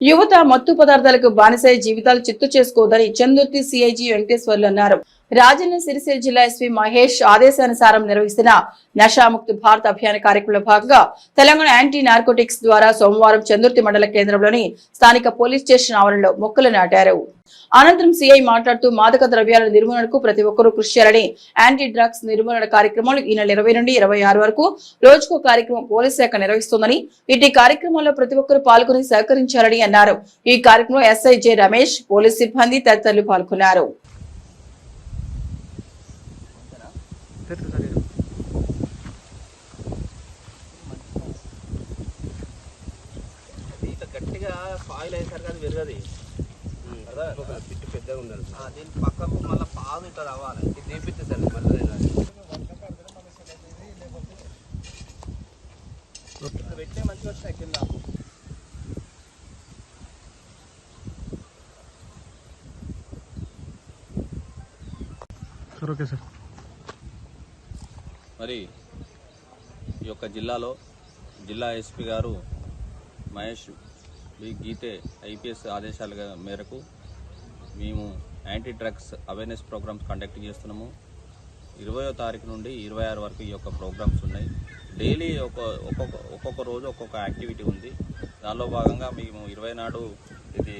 యువత మత్తు పదార్థాలకు బానిసై జీవితాలు చిత్తు చేసుకోవద్దని చందుర్తి సిఐజి వెంకటేశ్వర్లు అన్నారు. రాజన్న సిరిసిల్ల జిల్లా ఎస్పీ మహేష్ ఆదేశానుసారం నిర్వహిస్తున్న నషాముక్త భారత్ అభియాన్ కార్యక్రమంలో భాగంగా తెలంగాణ యాంటీ నార్కోటిక్స్ ద్వారా సోమవారం చందుర్తి మండల కేంద్రంలోని స్థానిక పోలీస్ స్టేషన్ ఆవరణలో మొక్కలు నాటారు. అనంతరం సిఐ మాట్లాడుతూ మాదక ద్రవ్యాల నిర్మూలనకు ప్రతి ఒక్కరూ కృషి చేయాలని, యాంటీ డ్రగ్స్ నిర్మూలన కార్యక్రమాలు ఈ నెల 20 నుండి 26 వరకు రోజుకో కార్యక్రమం పోలీస్ శాఖ నిర్వహిస్తోందని, ఇటు కార్యక్రమంలో ప్రతి ఒక్కరూ పాల్గొని సహకరించాలని అన్నారు. ఈ కార్యక్రమంలో ఎస్ఐ జె రమేష్, పోలీస్ సిబ్బంది తదితరులు పాల్గొన్నారు. గట్టిగా సాయిల్ అయ్యేసరికి అది పెరగదు, పిట్టు పెద్దగా ఉండాలి. దీని పక్కకు మళ్ళీ పాదు ఇట్లా రావాలి, ఇది తీపిస్తే సార్ మళ్ళీ పెట్టే మంచిగా వచ్చినాయి కింద. Okay sir. మరి ఈ యొక్క జిల్లాలో జిల్లా ఎస్పీ గారు మహేష్ గీతే ఐపీఎస్ ఆదేశాల మేరకు మేము anti drugs awareness programs conduct చేస్తున్నాము. 20వ తారీఖు నుండి 26 వరకు ఈ యొక్క ప్రోగ్రామ్స్ ఉన్నాయి. డైలీ ఒక్కొక్క రోజు ఒక్కొక్క యాక్టివిటీ ఉంది. దానిలో భాగంగా మేము 20 నాడు ఇది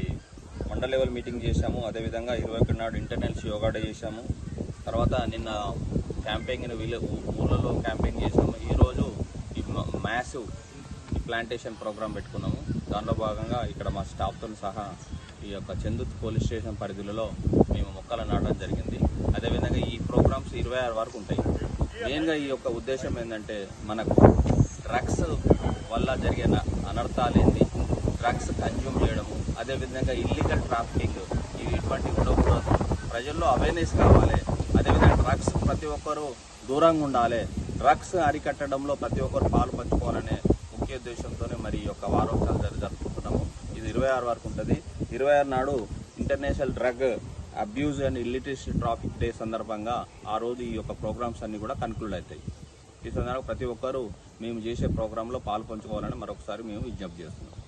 మండల్ లెవెల్ మీటింగ్ చేశాము. అదేవిధంగా 21 నాడు ఇంటర్నేషనల్ యోగా డే చేశాము. తర్వాత నిన్న క్యాంపెయిన్ ఊళ్ళలో క్యాంపెయిన్ చేసాము. ఈరోజు ఈ మ్యాసివ్ ప్లాంటేషన్ ప్రోగ్రామ్ పెట్టుకున్నాము. దానిలో భాగంగా ఇక్కడ మా స్టాఫ్తో సహా ఈ యొక్క చందుర్తి పోలీస్ స్టేషన్ పరిధిలో మేము మొక్కలు నాటడం జరిగింది. అదేవిధంగా ఈ ప్రోగ్రామ్స్ 26 వరకు ఉంటాయి. మెయిన్గా ఈ యొక్క ఉద్దేశం ఏంటంటే మనకు డ్రగ్స్ వల్ల జరిగిన అనర్థాలు ఏంటి, డ్రగ్స్ కన్జ్యూమ్ చేయడము, అదేవిధంగా ఇల్లీగల్ ట్రాఫికింగ్, ఇటువంటివి కూడా ప్రజల్లో అవేర్నెస్ కావాలి. అదేవిధంగా డ్రగ్స్ ప్రతి ఒక్కరూ దూరంగా ఉండాలి, డ్రగ్స్ అరికట్టడంలో ప్రతి ఒక్కరు పాలు పంచుకోవాలనే ముఖ్య ఉద్దేశంతోనే మరి ఈ యొక్క వారోత్సవాలు జరుపుకుంటున్నాము. ఇది 26 వరకు ఉంటుంది. 26 నాడు international drug abuse and illiteracy traffic day సందర్భంగా ఆ రోజు ఈ యొక్క ప్రోగ్రామ్స్ అన్ని కూడా కన్క్లూడ్ అవుతాయి. ఈ సందర్భంగా ప్రతి ఒక్కరూ మేము చేసే ప్రోగ్రాంలో పాలు పంచుకోవాలని మరొకసారి మేము విజ్ఞప్తి చేస్తున్నాం.